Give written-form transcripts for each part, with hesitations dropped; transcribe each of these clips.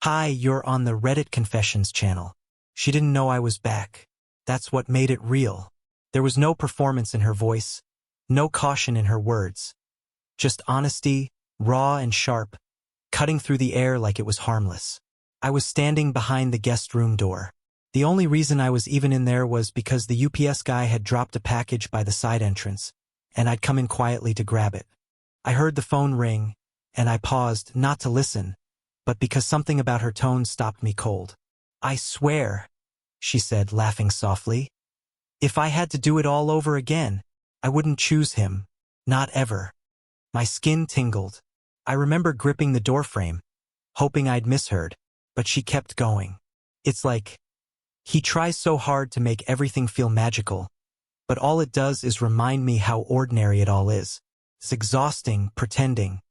Hi, you're on the Reddit Confessions channel. She didn't know I was back. That's what made it real. There was no performance in her voice, no caution in her words. Just honesty, raw and sharp, cutting through the air like it was harmless. I was standing behind the guest room door. The only reason I was even in there was because the UPS guy had dropped a package by the side entrance, and I'd come in quietly to grab it. I heard the phone ring, and I paused, not to listen, but because something about her tone stopped me cold. "I swear," she said, laughing softly, "if I had to do it all over again, I wouldn't choose him. Not ever." My skin tingled. I remember gripping the doorframe, hoping I'd misheard, but she kept going. It's like, he tries so hard to make everything feel magical, but all it does is remind me how ordinary it all is. It's exhausting, pretending.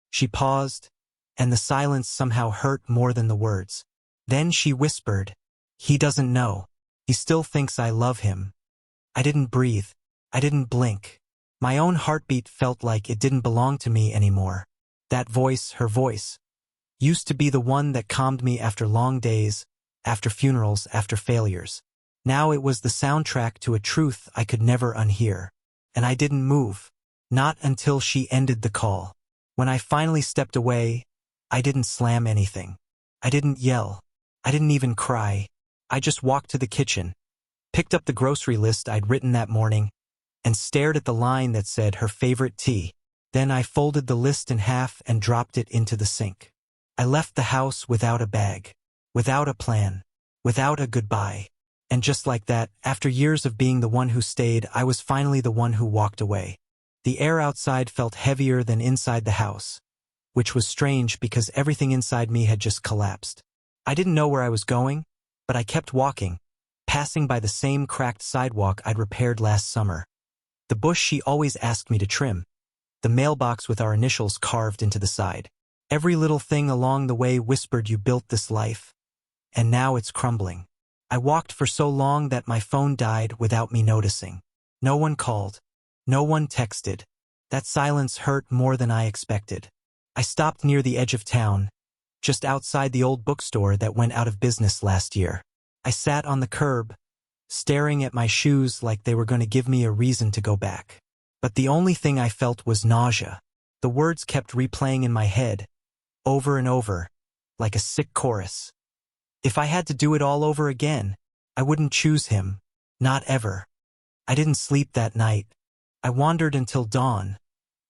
She paused, and the silence somehow hurt more than the words. Then she whispered, "He doesn't know. He still thinks I love him." I didn't breathe. I didn't blink. My own heartbeat felt like it didn't belong to me anymore. That voice, her voice, used to be the one that calmed me after long days, after funerals, after failures. Now it was the soundtrack to a truth I could never unhear. And I didn't move. Not until she ended the call. When I finally stepped away, I didn't slam anything. I didn't yell. I didn't even cry. I just walked to the kitchen, picked up the grocery list I'd written that morning, and stared at the line that said her favorite tea. Then I folded the list in half and dropped it into the sink. I left the house without a bag, without a plan, without a goodbye. And just like that, after years of being the one who stayed, I was finally the one who walked away. The air outside felt heavier than inside the house, which was strange because everything inside me had just collapsed. I didn't know where I was going, but I kept walking, passing by the same cracked sidewalk I'd repaired last summer. The bush she always asked me to trim. The mailbox with our initials carved into the side. Every little thing along the way whispered, "You built this life, and now it's crumbling." I walked for so long that my phone died without me noticing. No one called. No one texted. That silence hurt more than I expected. I stopped near the edge of town, just outside the old bookstore that went out of business last year. I sat on the curb, staring at my shoes like they were going to give me a reason to go back. But the only thing I felt was nausea. The words kept replaying in my head, over and over, like a sick chorus. If I had to do it all over again, I wouldn't choose him. Not ever. I didn't sleep that night. I wandered until dawn,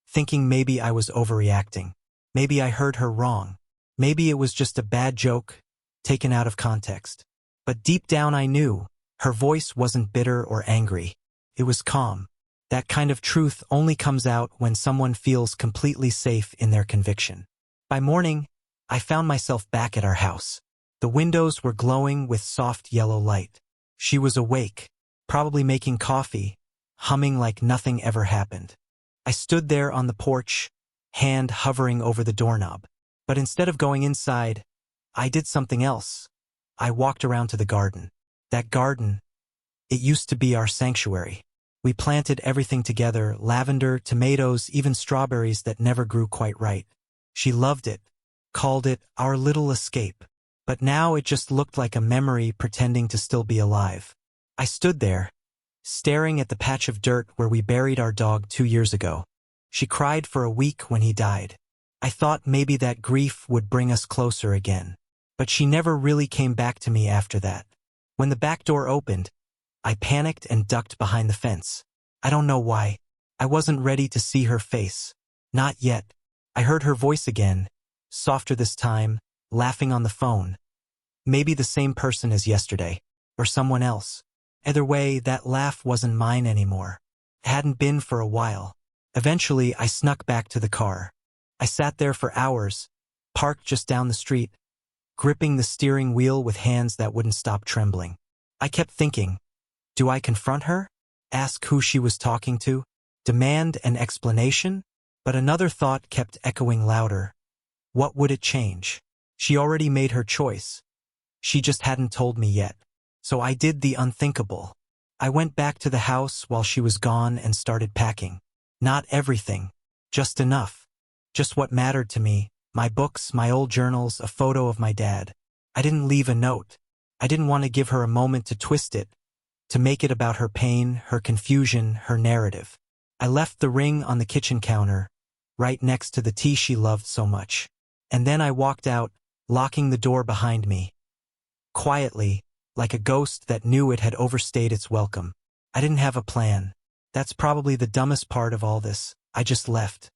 thinking maybe I was overreacting. Maybe I heard her wrong. Maybe it was just a bad joke, taken out of context. But deep down I knew, her voice wasn't bitter or angry. It was calm. That kind of truth only comes out when someone feels completely safe in their conviction. By morning, I found myself back at our house. The windows were glowing with soft yellow light. She was awake, probably making coffee, humming like nothing ever happened. I stood there on the porch, hand hovering over the doorknob. But instead of going inside, I did something else. I walked around to the garden. That garden, it used to be our sanctuary. We planted everything together, lavender, tomatoes, even strawberries that never grew quite right. She loved it, called it our little escape. But now it just looked like a memory pretending to still be alive. I stood there, staring at the patch of dirt where we buried our dog 2 years ago. She cried for a week when he died. I thought maybe that grief would bring us closer again. But she never really came back to me after that. When the back door opened, I panicked and ducked behind the fence. I don't know why. I wasn't ready to see her face. Not yet. I heard her voice again, softer this time, laughing on the phone. Maybe the same person as yesterday, or someone else. Either way, that laugh wasn't mine anymore. It hadn't been for a while. Eventually, I snuck back to the car. I sat there for hours, parked just down the street, gripping the steering wheel with hands that wouldn't stop trembling. I kept thinking, do I confront her? Ask who she was talking to? Demand an explanation? But another thought kept echoing louder. What would it change? She already made her choice. She just hadn't told me yet. So I did the unthinkable. I went back to the house while she was gone and started packing. Not everything, just enough. Just what mattered to me, My books, my old journals, a photo of my dad. I didn't leave a note. I didn't want to give her a moment to twist it, to make it about her pain, her confusion, her narrative. I left the ring on the kitchen counter, right next to the tea she loved so much. And then I walked out, locking the door behind me. Quietly, like a ghost that knew it had overstayed its welcome. I didn't have a plan. That's probably the dumbest part of all this. I just left.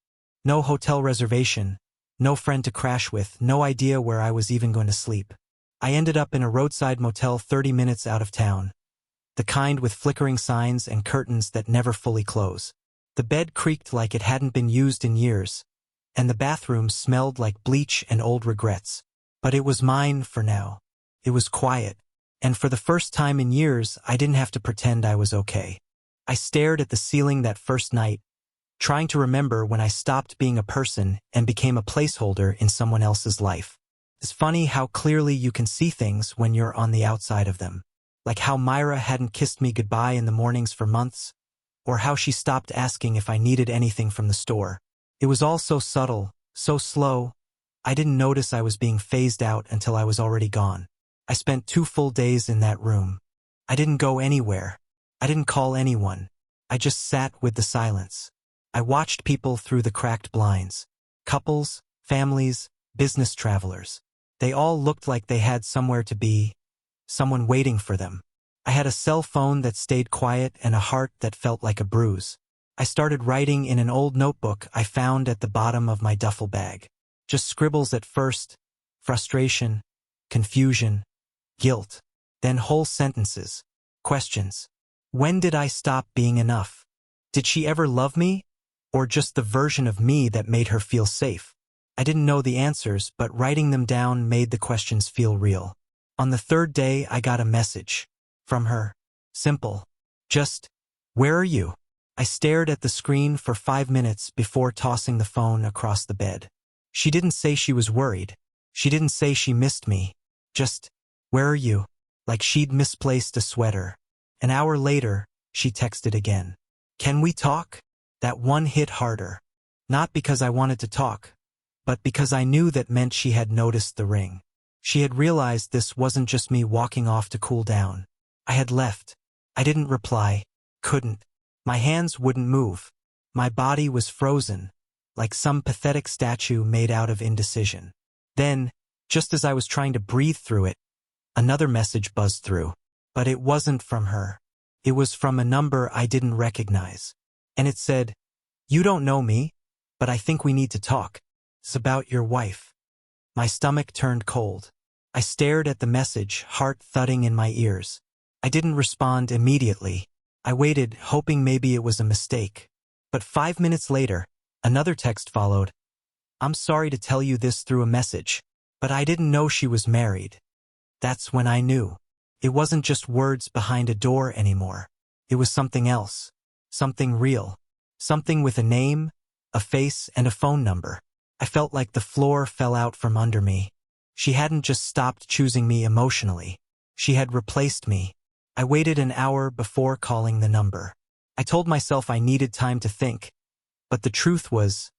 No hotel reservation, no friend to crash with, no idea where I was even going to sleep. I ended up in a roadside motel 30 minutes out of town. The kind with flickering signs and curtains that never fully close. The bed creaked like it hadn't been used in years, and the bathroom smelled like bleach and old regrets. But it was mine for now. It was quiet, and for the first time in years, I didn't have to pretend I was okay. I stared at the ceiling that first night, trying to remember when I stopped being a person and became a placeholder in someone else's life. It's funny how clearly you can see things when you're on the outside of them. Like how Myra hadn't kissed me goodbye in the mornings for months, or how she stopped asking if I needed anything from the store. It was all so subtle, so slow. I didn't notice I was being phased out until I was already gone. I spent 2 full days in that room. I didn't go anywhere. I didn't call anyone. I just sat with the silence. I watched people through the cracked blinds. Couples, families, business travelers. They all looked like they had somewhere to be, someone waiting for them. I had a cell phone that stayed quiet and a heart that felt like a bruise. I started writing in an old notebook I found at the bottom of my duffel bag. Just scribbles at first, frustration, confusion, guilt, then whole sentences, questions. When did I stop being enough? Did she ever love me? Or just the version of me that made her feel safe? I didn't know the answers, but writing them down made the questions feel real. On the 3rd day, I got a message. From her. Simple. Just, where are you? I stared at the screen for 5 minutes before tossing the phone across the bed. She didn't say she was worried. She didn't say she missed me. Just, where are you? Like she'd misplaced a sweater. An hour later, she texted again. Can we talk? That one hit harder. Not because I wanted to talk, but because I knew that meant she had noticed the ring. She had realized this wasn't just me walking off to cool down. I had left. I didn't reply. Couldn't. My hands wouldn't move. My body was frozen, like some pathetic statue made out of indecision. Then, just as I was trying to breathe through it, another message buzzed through. But it wasn't from her. It was from a number I didn't recognize. And it said, "You don't know me, but I think we need to talk. It's about your wife." My stomach turned cold. I stared at the message, heart thudding in my ears. I didn't respond immediately. I waited, hoping maybe it was a mistake. But 5 minutes later, another text followed. "I'm sorry to tell you this through a message, but I didn't know she was married." That's when I knew. It wasn't just words behind a door anymore. It was something else. Something real. Something with a name, a face, and a phone number. I felt like the floor fell out from under me. She hadn't just stopped choosing me emotionally. She had replaced me. I waited an hour before calling the number. I told myself I needed time to think. But the truth was,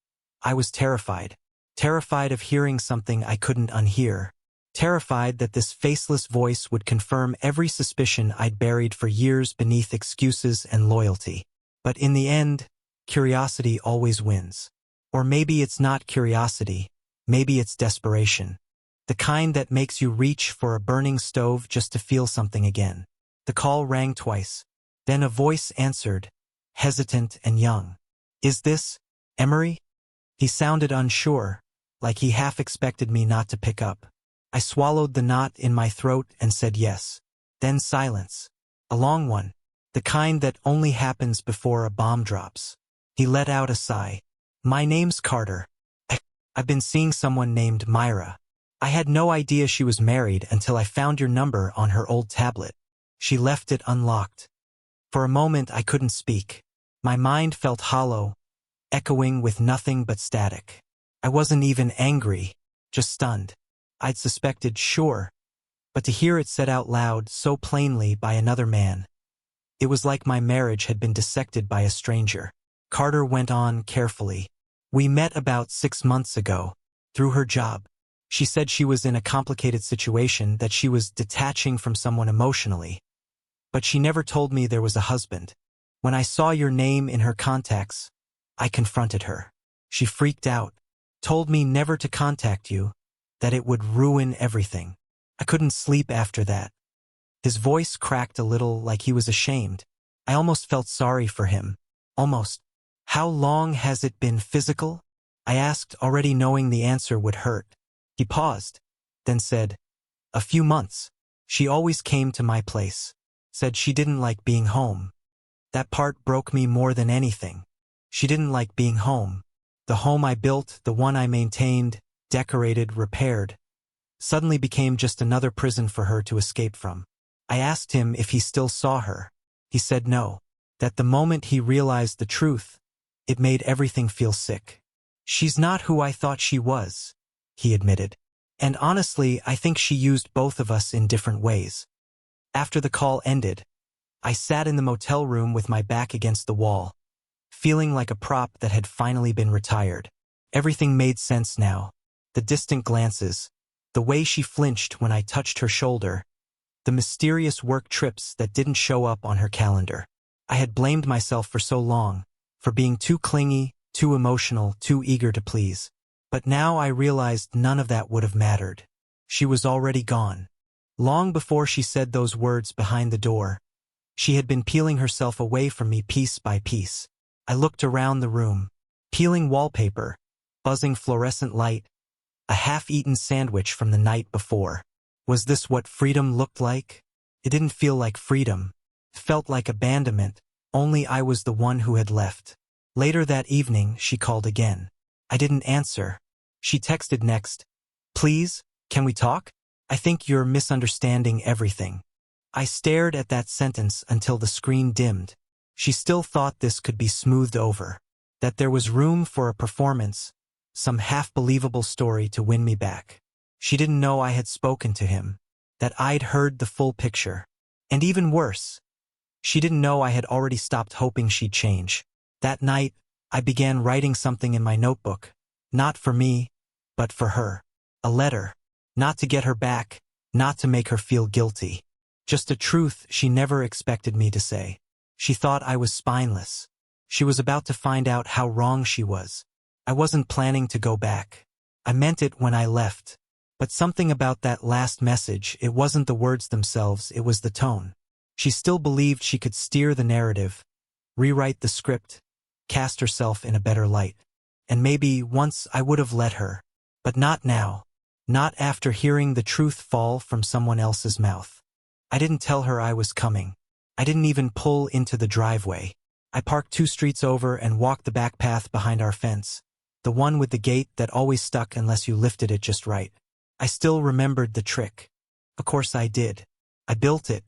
I was terrified. Terrified of hearing something I couldn't unhear. Terrified that this faceless voice would confirm every suspicion I'd buried for years beneath excuses and loyalty. But in the end, curiosity always wins. Or maybe it's not curiosity. Maybe it's desperation. The kind that makes you reach for a burning stove just to feel something again. The call rang twice. Then a voice answered, hesitant and young. "Is this Emery?" He sounded unsure, like he half expected me not to pick up. I swallowed the knot in my throat and said yes. Then silence. A long one. The kind that only happens before a bomb drops. He let out a sigh. "My name's Carter. I've been seeing someone named Myra. I had no idea she was married until I found your number on her old tablet." She left it unlocked. For a moment I couldn't speak. My mind felt hollow, echoing with nothing but static. I wasn't even angry, just stunned. I'd suspected, sure, but to hear it said out loud so plainly by another man. It was like my marriage had been dissected by a stranger. Carter went on carefully. "We met about 6 months ago, through her job. She said she was in a complicated situation, that she was detaching from someone emotionally. But she never told me there was a husband. When I saw your name in her contacts, I confronted her. She freaked out, told me never to contact you, that it would ruin everything. I couldn't sleep after that. His voice cracked a little, like he was ashamed. I almost felt sorry for him. Almost. How long has it been physical? I asked, already knowing the answer would hurt. He paused, then said, a few months. She always came to my place. Said she didn't like being home. That part broke me more than anything. She didn't like being home. The home I built, the one I maintained, decorated, repaired, suddenly became just another prison for her to escape from. I asked him if he still saw her. He said no. That the moment he realized the truth, it made everything feel sick. She's not who I thought she was, he admitted. And honestly, I think she used both of us in different ways. After the call ended, I sat in the motel room with my back against the wall, feeling like a prop that had finally been retired. Everything made sense now. The distant glances, the way she flinched when I touched her shoulder, the mysterious work trips that didn't show up on her calendar. I had blamed myself for so long, for being too clingy, too emotional, too eager to please. But now I realized none of that would have mattered. She was already gone. Long before she said those words behind the door, she had been peeling herself away from me piece by piece. I looked around the room, peeling wallpaper, buzzing fluorescent light, a half-eaten sandwich from the night before. Was this what freedom looked like? It didn't feel like freedom. It felt like abandonment, only I was the one who had left. Later that evening, she called again. I didn't answer. She texted next, please, can we talk? I think you're misunderstanding everything. I stared at that sentence until the screen dimmed. She still thought this could be smoothed over, that there was room for a performance, some half-believable story to win me back. She didn't know I had spoken to him, that I'd heard the full picture. And even worse, she didn't know I had already stopped hoping she'd change. That night, I began writing something in my notebook, not for me, but for her. A letter, not to get her back, not to make her feel guilty. Just a truth she never expected me to say. She thought I was spineless. She was about to find out how wrong she was. I wasn't planning to go back. I meant it when I left. But something about that last message, it wasn't the words themselves, it was the tone. She still believed she could steer the narrative, rewrite the script, cast herself in a better light. And maybe once I would have let her. But not now. Not after hearing the truth fall from someone else's mouth. I didn't tell her I was coming. I didn't even pull into the driveway. I parked 2 streets over and walked the back path behind our fence, the one with the gate that always stuck unless you lifted it just right. I still remembered the trick. Of course I did. I built it.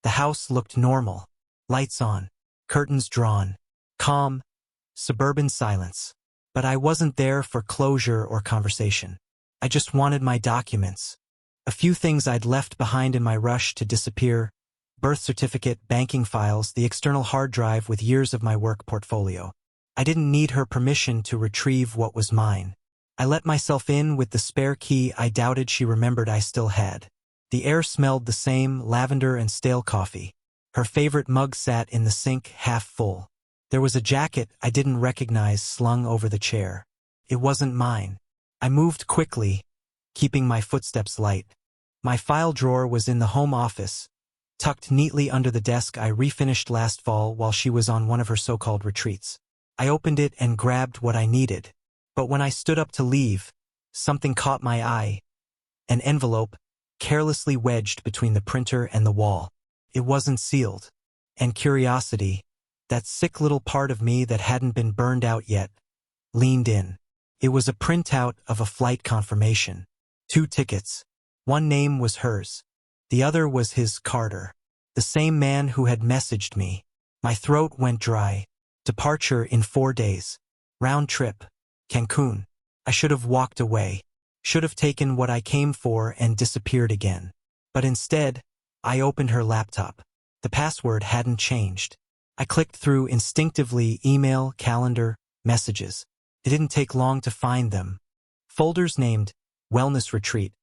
The house looked normal. Lights on. Curtains drawn. Calm. Suburban silence. But I wasn't there for closure or conversation. I just wanted my documents. A few things I'd left behind in my rush to disappear. Birth certificate, banking files, the external hard drive with years of my work portfolio. I didn't need her permission to retrieve what was mine. I let myself in with the spare key I doubted she remembered I still had. The air smelled the same, lavender and stale coffee. Her favorite mug sat in the sink, half full. There was a jacket I didn't recognize slung over the chair. It wasn't mine. I moved quickly, keeping my footsteps light. My file drawer was in the home office, tucked neatly under the desk I refinished last fall while she was on one of her so-called retreats. I opened it and grabbed what I needed. But when I stood up to leave, something caught my eye. An envelope, carelessly wedged between the printer and the wall. It wasn't sealed. And curiosity, that sick little part of me that hadn't been burned out yet, leaned in. It was a printout of a flight confirmation. 2 tickets. One name was hers. The other was his, Carter. The same man who had messaged me. My throat went dry. Departure in 4 days. Round trip. Cancun. I should have walked away. Should have taken what I came for and disappeared again. But instead, I opened her laptop. The password hadn't changed. I clicked through instinctively, email, calendar, messages. It didn't take long to find them. Folders named Wellness Retreat,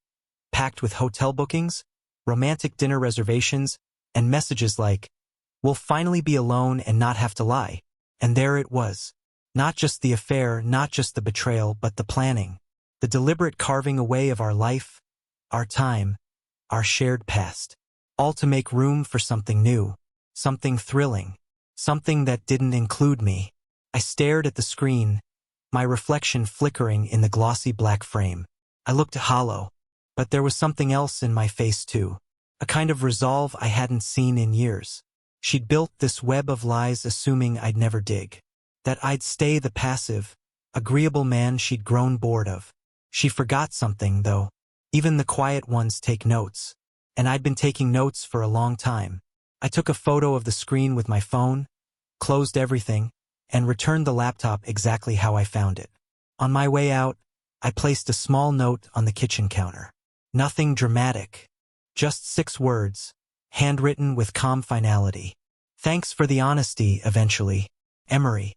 packed with hotel bookings, romantic dinner reservations, and messages like, "We'll finally be alone and not have to lie." And there it was. Not just the affair, not just the betrayal, but the planning. The deliberate carving away of our life, our time, our shared past. All to make room for something new, something thrilling, something that didn't include me. I stared at the screen, my reflection flickering in the glossy black frame. I looked hollow, but there was something else in my face too. A kind of resolve I hadn't seen in years. She'd built this web of lies assuming I'd never dig. That I'd stay the passive, agreeable man she'd grown bored of. She forgot something, though. Even the quiet ones take notes. And I'd been taking notes for a long time. I took a photo of the screen with my phone, closed everything, and returned the laptop exactly how I found it. On my way out, I placed a small note on the kitchen counter. Nothing dramatic. Just 6 words, handwritten with calm finality. "Thanks for the honesty, eventually, Emery."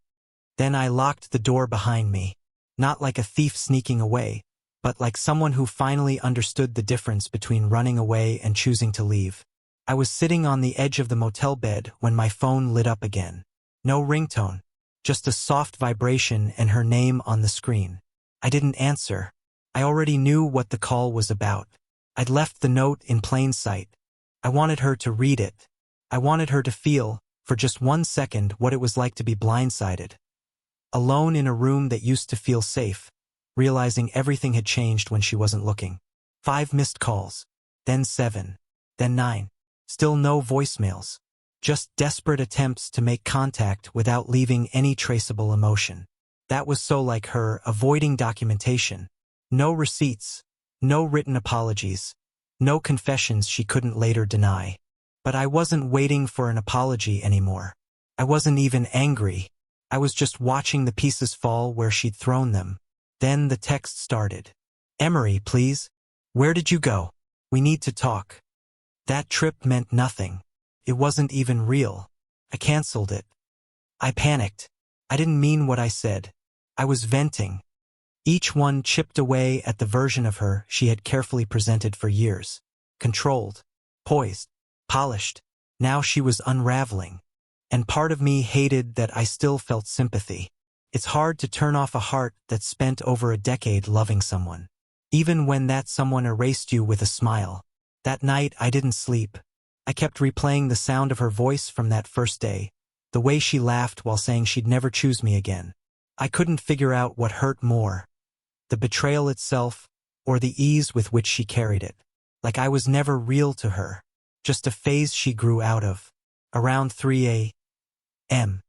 Then I locked the door behind me, not like a thief sneaking away, but like someone who finally understood the difference between running away and choosing to leave. I was sitting on the edge of the motel bed when my phone lit up again. No ringtone, just a soft vibration and her name on the screen. I didn't answer. I already knew what the call was about. I'd left the note in plain sight. I wanted her to read it. I wanted her to feel, for just 1 second, what it was like to be blindsided. Alone in a room that used to feel safe, realizing everything had changed when she wasn't looking. 5 missed calls, then 7, then 9. Still no voicemails. Just desperate attempts to make contact without leaving any traceable emotion. That was so like her, avoiding documentation. No receipts, no written apologies, no confessions she couldn't later deny. But I wasn't waiting for an apology anymore. I wasn't even angry. I was just watching the pieces fall where she'd thrown them. Then the text started. "Emery, please. Where did you go? We need to talk." That trip meant nothing. It wasn't even real. I canceled it. I panicked. I didn't mean what I said. I was venting. Each one chipped away at the version of her she had carefully presented for years. Controlled, poised, polished. Now she was unraveling. And part of me hated that I still felt sympathy. It's hard to turn off a heart that's spent over a decade loving someone. Even when that someone erased you with a smile. That night I didn't sleep. I kept replaying the sound of her voice from that first day, the way she laughed while saying she'd never choose me again. I couldn't figure out what hurt more, the betrayal itself, or the ease with which she carried it. Like I was never real to her, just a phase she grew out of. Around 3 a.m.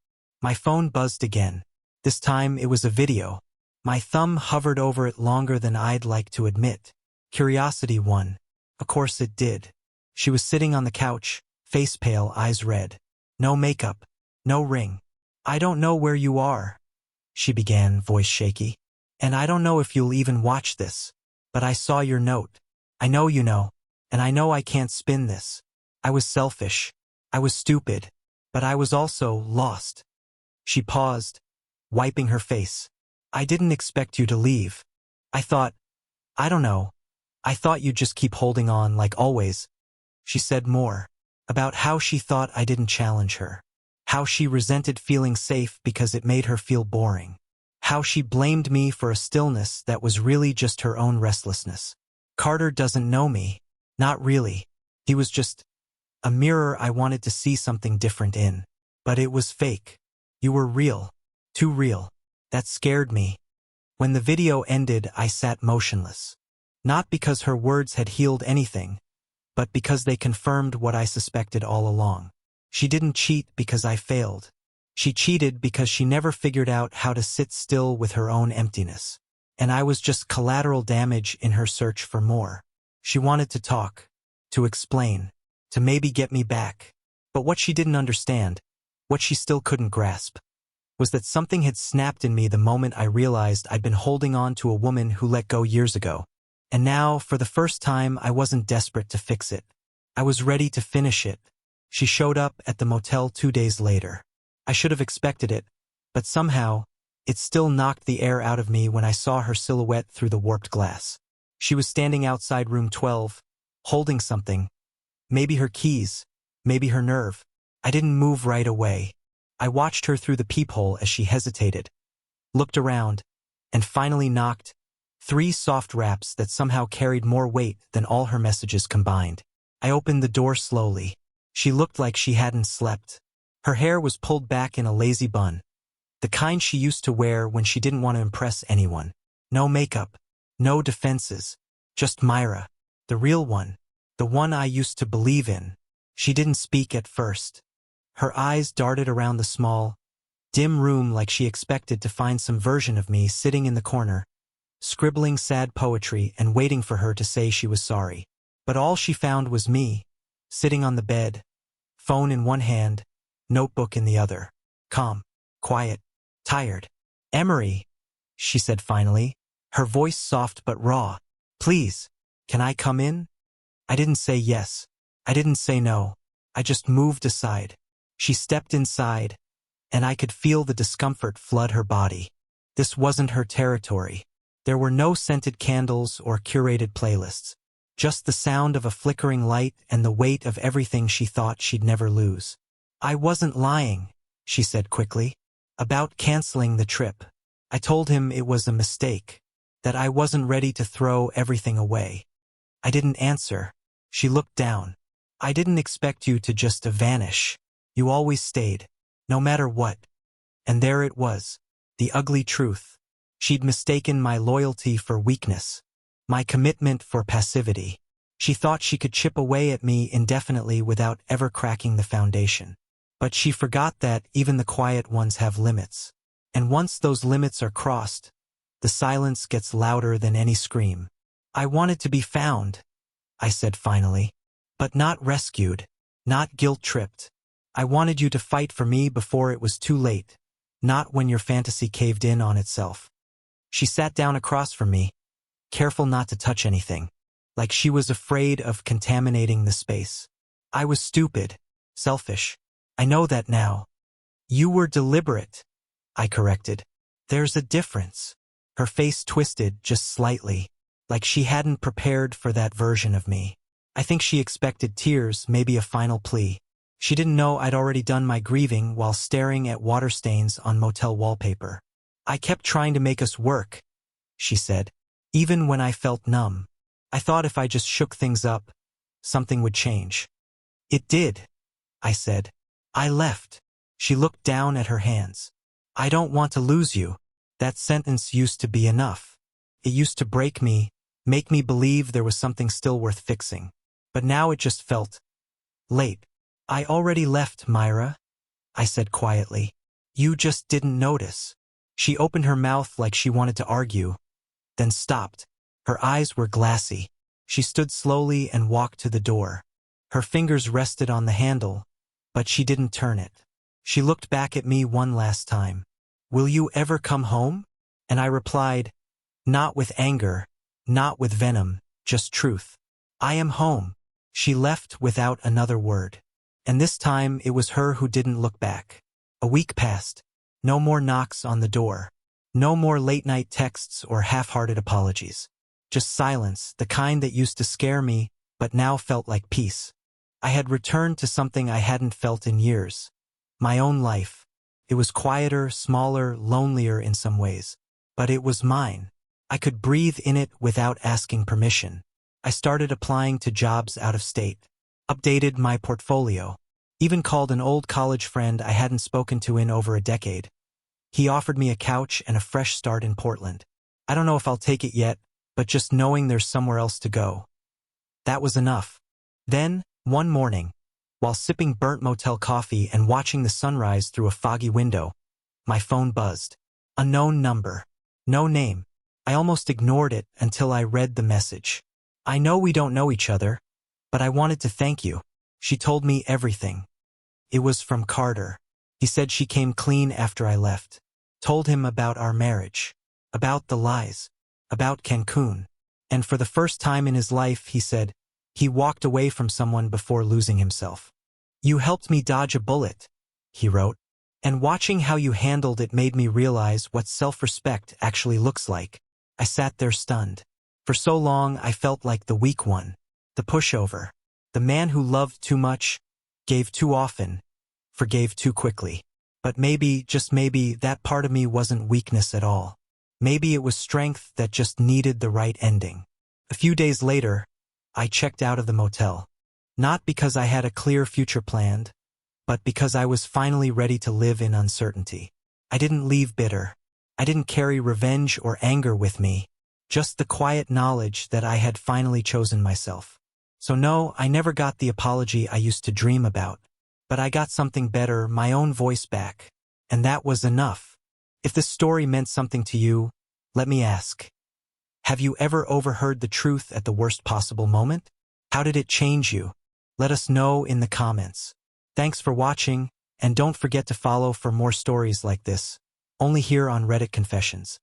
My phone buzzed again. This time it was a video. My thumb hovered over it longer than I'd like to admit. Curiosity won. Of course it did. She was sitting on the couch, face pale, eyes red. No makeup, no ring. "I don't know where you are," she began, voice shaky. "And I don't know if you'll even watch this. But I saw your note. I know you know. And I know I can't spin this. I was selfish. I was stupid. But I was also lost." She paused, wiping her face. "I didn't expect you to leave. I don't know. I thought you'd just keep holding on like always." She said more. About how she thought I didn't challenge her. How she resented feeling safe because it made her feel boring. How she blamed me for a stillness that was really just her own restlessness. "Carter doesn't know me. Not really. He was just a mirror I wanted to see something different in. But it was fake. You were real. Too real. That scared me." When the video ended, I sat motionless. Not because her words had healed anything, but because they confirmed what I suspected all along. She didn't cheat because I failed. She cheated because she never figured out how to sit still with her own emptiness. And I was just collateral damage in her search for more. She wanted to talk, to explain, to maybe get me back. But what she didn't understand, what she still couldn't grasp, was that something had snapped in me the moment I realized I'd been holding on to a woman who let go years ago. And now, for the first time, I wasn't desperate to fix it. I was ready to finish it. She showed up at the motel 2 days later. I should have expected it, but somehow, It still knocked the air out of me when I saw her silhouette through the warped glass. She was standing outside room 12, holding something. Maybe her keys, maybe her nerve. I didn't move right away. I watched her through the peephole as she hesitated, looked around, and finally knocked. 3 soft raps that somehow carried more weight than all her messages combined. I opened the door slowly. She looked like she hadn't slept. Her hair was pulled back in a lazy bun, the kind she used to wear when she didn't want to impress anyone. No makeup, no defenses, just Myra, the real one, the one I used to believe in. She didn't speak at first. Her eyes darted around the small, dim room like she expected to find some version of me sitting in the corner, scribbling sad poetry and waiting for her to say she was sorry. But all she found was me, sitting on the bed, phone in one hand, notebook in the other, calm, quiet, tired. "Emery," she said finally, her voice soft but raw. "Please, can I come in?" I didn't say yes. I didn't say no. I just moved aside. She stepped inside, and I could feel the discomfort flood her body. This wasn't her territory. There were no scented candles or curated playlists, just the sound of a flickering light and the weight of everything she thought she'd never lose. "I wasn't lying," she said quickly, "about canceling the trip. I told him it was a mistake, that I wasn't ready to throw everything away." I didn't answer. She looked down. "I didn't expect you to just vanish. You always stayed, no matter what." And there it was, the ugly truth. She'd mistaken my loyalty for weakness, my commitment for passivity. She thought she could chip away at me indefinitely without ever cracking the foundation. But she forgot that even the quiet ones have limits. And once those limits are crossed, the silence gets louder than any scream. "I wanted to be found," I said finally, "but not rescued, not guilt-tripped. I wanted you to fight for me before it was too late, not when your fantasy caved in on itself." She sat down across from me, careful not to touch anything, like she was afraid of contaminating the space. "I was stupid, selfish. I know that now." "You were deliberate," I corrected. "There's a difference." Her face twisted just slightly, like she hadn't prepared for that version of me. I think she expected tears, maybe a final plea. She didn't know I'd already done my grieving while staring at water stains on motel wallpaper. "I kept trying to make us work," she said, "even when I felt numb. I thought if I just shook things up, something would change." "It did," I said. "I left." She looked down at her hands. "I don't want to lose you." That sentence used to be enough. It used to break me, make me believe there was something still worth fixing. But now it just felt late. "I already left, Myra," I said quietly. "You just didn't notice." She opened her mouth like she wanted to argue, then stopped. Her eyes were glassy. She stood slowly and walked to the door. Her fingers rested on the handle, but she didn't turn it. She looked back at me one last time. "Will you ever come home?" And I replied, not with anger, not with venom, just truth. "I am home." She left without another word. And this time it was her who didn't look back. A week passed. No more knocks on the door. No more late-night texts or half-hearted apologies. Just silence, the kind that used to scare me, but now felt like peace. I had returned to something I hadn't felt in years. My own life. It was quieter, smaller, lonelier in some ways. But it was mine. I could breathe in it without asking permission. I started applying to jobs out of state. Updated my portfolio. Even called an old college friend I hadn't spoken to in over a decade. He offered me a couch and a fresh start in Portland. I don't know if I'll take it yet, but just knowing there's somewhere else to go. That was enough. Then, one morning, while sipping burnt motel coffee and watching the sunrise through a foggy window, my phone buzzed. Unknown number. No name. I almost ignored it until I read the message. "I know we don't know each other, but I wanted to thank you." She told me everything. It was from Carter. He said she came clean after I left. Told him about our marriage. About the lies. About Cancun. And for the first time in his life, he said, he walked away from someone before losing himself. "You helped me dodge a bullet," he wrote. And watching how you handled it made me realize what self-respect actually looks like. I sat there stunned. For so long, I felt like the weak one, the pushover, the man who loved too much, gave too often, forgave too quickly. But maybe, just maybe, that part of me wasn't weakness at all. Maybe it was strength that just needed the right ending. A few days later, I checked out of the motel. Not because I had a clear future planned, but because I was finally ready to live in uncertainty. I didn't leave bitter. I didn't carry revenge or anger with me, just the quiet knowledge that I had finally chosen myself. So no, I never got the apology I used to dream about, but I got something better, my own voice back. And that was enough. If this story meant something to you, let me ask, have you ever overheard the truth at the worst possible moment? How did it change you? Let us know in the comments. Thanks for watching, and don't forget to follow for more stories like this, only here on Reddit Confessions.